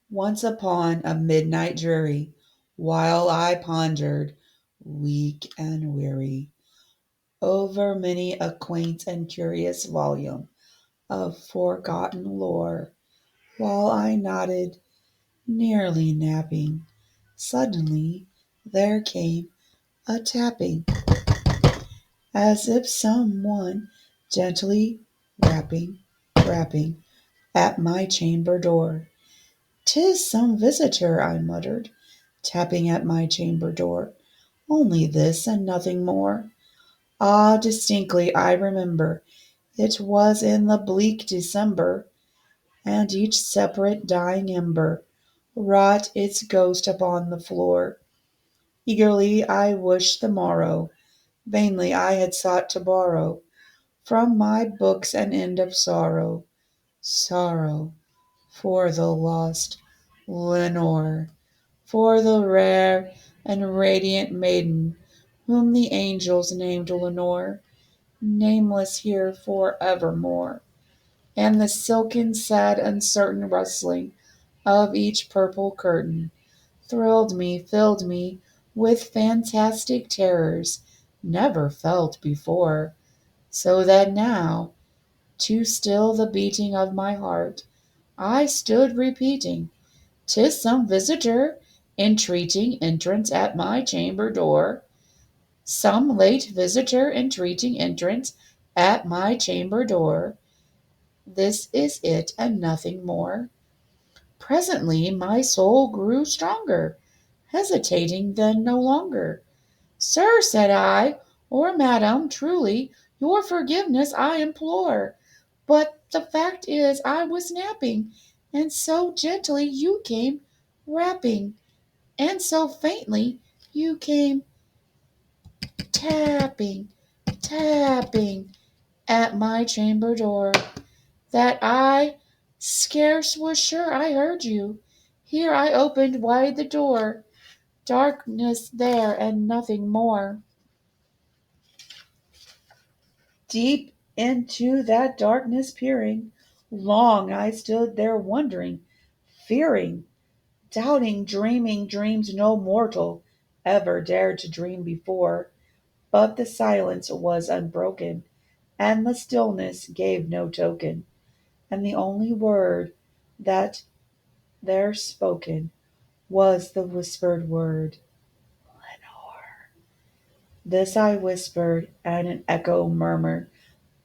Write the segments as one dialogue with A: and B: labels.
A: Once upon a midnight dreary, while I pondered, weak and weary, over many a quaint and curious volume of forgotten lore, while I nodded, nearly napping, suddenly there came a tapping, as if some one gently rapping at my chamber door. "'Tis some visitor," I muttered, tapping at my chamber door. "Only this and nothing more." Ah, distinctly I remember it was in the bleak December, and each separate dying ember wrought its ghost upon the floor. Eagerly I wished the morrow, vainly I had sought to borrow from my books an end of sorrow, sorrow for the lost Lenore, for the rare and radiant maiden whom the angels named Lenore, nameless here for evermore. And the silken, sad, uncertain rustling of each purple curtain thrilled me, filled me with fantastic terrors never felt before, so that now, to still the beating of my heart, I stood repeating, "'Tis some visitor entreating entrance at my chamber door, some late visitor entreating entrance at my chamber door. This is it and nothing more." Presently my soul grew stronger, hesitating then no longer. "Sir," said I, "or madam, truly your forgiveness I implore. But the fact is I was napping, and so gently you came rapping, and so faintly you came tapping, tapping at my chamber door, that I scarce was sure I heard you. Here I opened wide the door. Darkness there and nothing more. Deep into that darkness peering, long I stood there wondering, fearing, doubting, dreaming dreams no mortal ever dared to dream before. But the silence was unbroken, and the stillness gave no token, and the only word that there spoken was the whispered word, "Lenore." This I whispered, and an echo murmured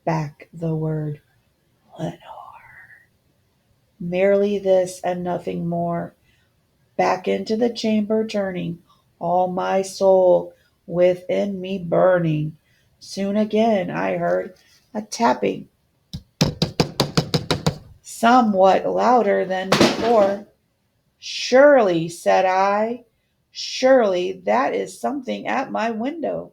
A: back the word, "Lenore." Merely this and nothing more. Back into the chamber turning, all my soul within me burning. Soon again I heard a tapping, somewhat louder than before. "Surely," said I, "surely that is something at my window.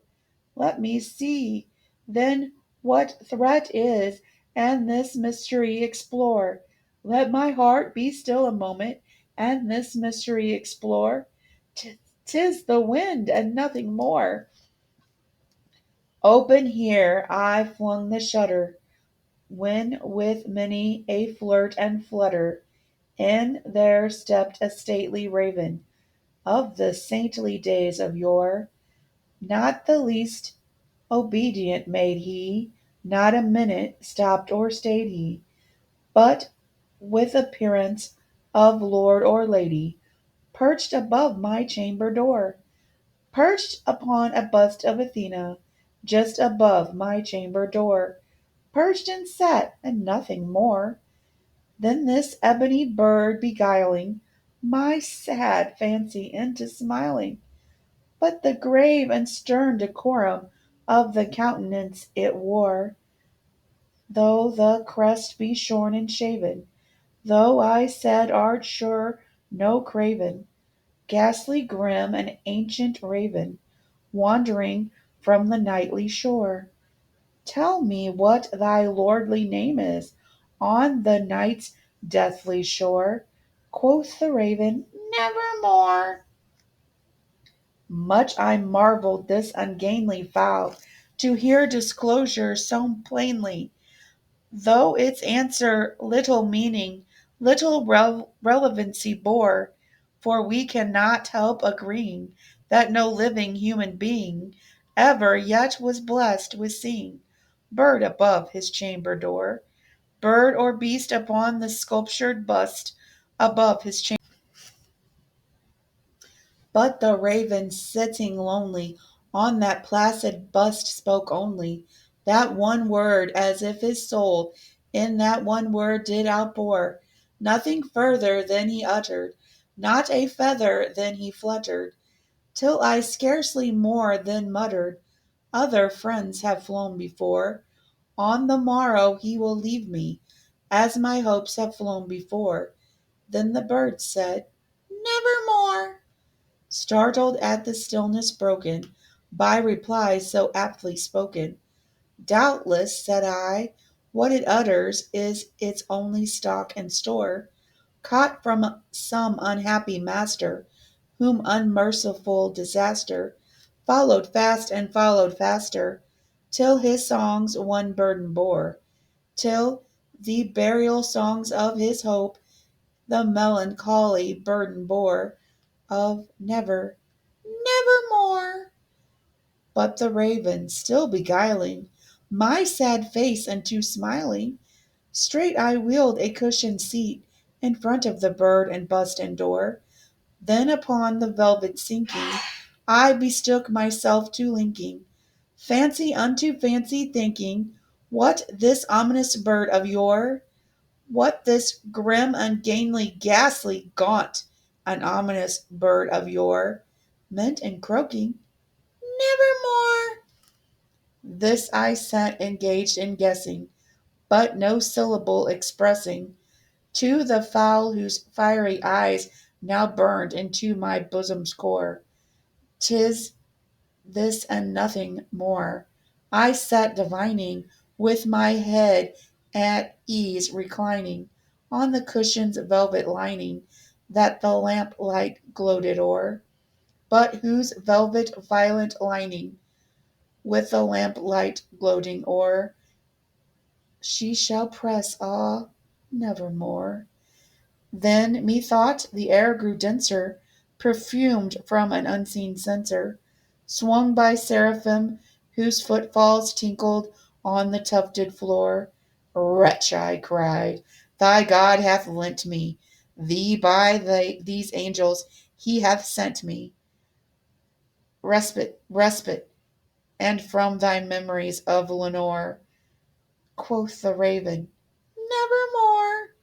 A: Let me see, then, what threat is, and this mystery explore. Let my heart be still a moment, and this mystery explore. 'Tis the wind, and nothing more." Open here I flung the shutter, when with many a flirt and flutter in there stepped a stately raven of the saintly days of yore. Not the least obedient made he, not a minute stopped or stayed he, but with appearance of lord or lady, perched above my chamber door, perched upon a bust of Athena, just above my chamber door, perched and sat, and nothing more. Then this ebony bird beguiling my sad fancy into smiling, but the grave and stern decorum of the countenance it wore, though the crest be shorn and shaven, though I said art sure no craven, ghastly grim and ancient raven, wandering from the nightly shore. "Tell me what thy lordly name is on the night's deathly shore." Quoth the raven, "Nevermore." Much I marveled this ungainly fowl to hear disclosure so plainly, though its answer little meaning little relevancy bore, for we cannot help agreeing that no living human being ever yet was blessed with seeing bird above his chamber door, bird or beast upon the sculptured bust above his chamber. But the raven sitting lonely on that placid bust spoke only that one word, as if his soul in that one word did outpour. Nothing further than he uttered, not a feather than he fluttered, till I scarcely more than muttered, other friends have flown before. On the morrow he will leave me, as my hopes have flown before. Then the bird said, Nevermore. Startled at the stillness broken by replies so aptly spoken. Doubtless, said I, what it utters is its only stock and store, caught from some unhappy master, whom unmerciful disaster followed fast and followed faster, till his songs one burden bore, till the burial songs of his hope the melancholy burden bore of nevermore. But the raven, still beguiling my sad face into smiling, straight I wheeled a cushioned seat in front of the bird and bust and door. Then upon the velvet sinking, I bestook myself to linking fancy unto fancy, thinking, what this ominous bird of yore, what this grim, ungainly, ghastly, gaunt, an ominous bird of yore, meant in croaking, Nevermore. This I sat engaged in guessing, but no syllable expressing to the fowl whose fiery eyes now burned into my bosom's core. 'Tis this and nothing more. I sat divining, with my head at ease reclining on the cushion's velvet lining that the lamp light gloated o'er, but whose velvet violet lining, with the lamp light gloating o'er, she shall press, ah, nevermore. Then, methought, the air grew denser, perfumed from an unseen censer, swung by seraphim whose footfalls tinkled on the tufted floor. Wretch, I cried, thy God hath lent me thee by these angels he hath sent me respite, and from thy memories of Lenore. Quoth the raven, Nevermore.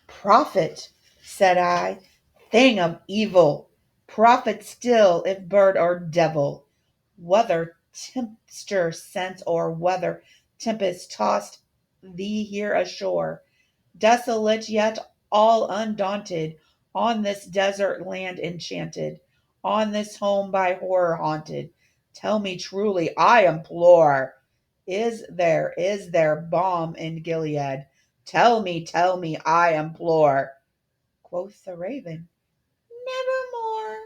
A: Prophet, said I, thing of evil, prophet still, if bird or devil, whether tempter sent or whether tempest tossed thee here ashore, desolate yet all undaunted, on this desert land enchanted, on this home by horror haunted, tell me truly, I implore, is there balm in Gilead? Tell me, I implore. Quoth the raven, Nevermore.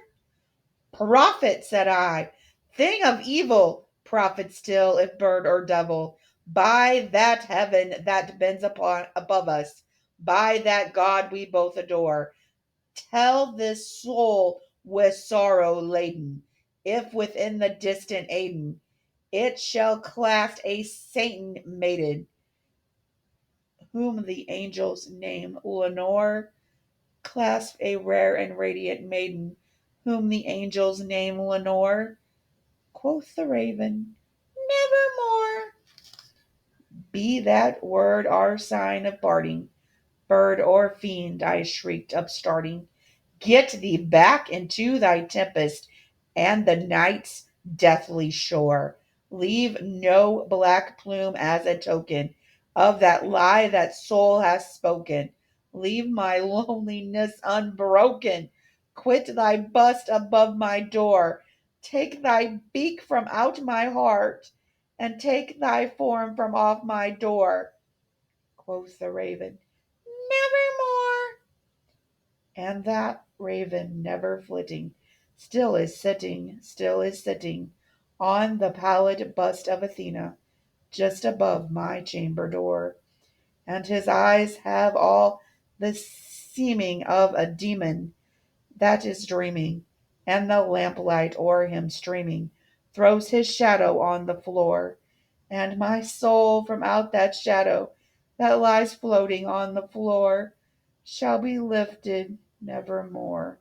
A: Prophet, said I, thing of evil, prophet still, if bird or devil, by that heaven that bends upon above us, by that God we both adore, tell this soul with sorrow laden, if within the distant Aden it shall clasp a Satan maiden, whom the angels name Lenore, clasp a rare and radiant maiden, whom the angels name Lenore. Quoth the raven, Nevermore. Be that word our sign of parting, bird or fiend, I shrieked, upstarting. Get thee back into thy tempest and the night's deathly shore. Leave no black plume as a token of that lie that soul has spoken. Leave my loneliness unbroken. Quit thy bust above my door. Take thy beak from out my heart, and take thy form from off my door. Quoth the raven, Nevermore. And that raven, never flitting, still is sitting on the pallid bust of Athena, just above my chamber door. and his eyes have all the seeming of a demon that is dreaming, and the lamplight o'er him streaming throws his shadow on the floor, and my soul from out that shadow that lies floating on the floor shall be lifted nevermore.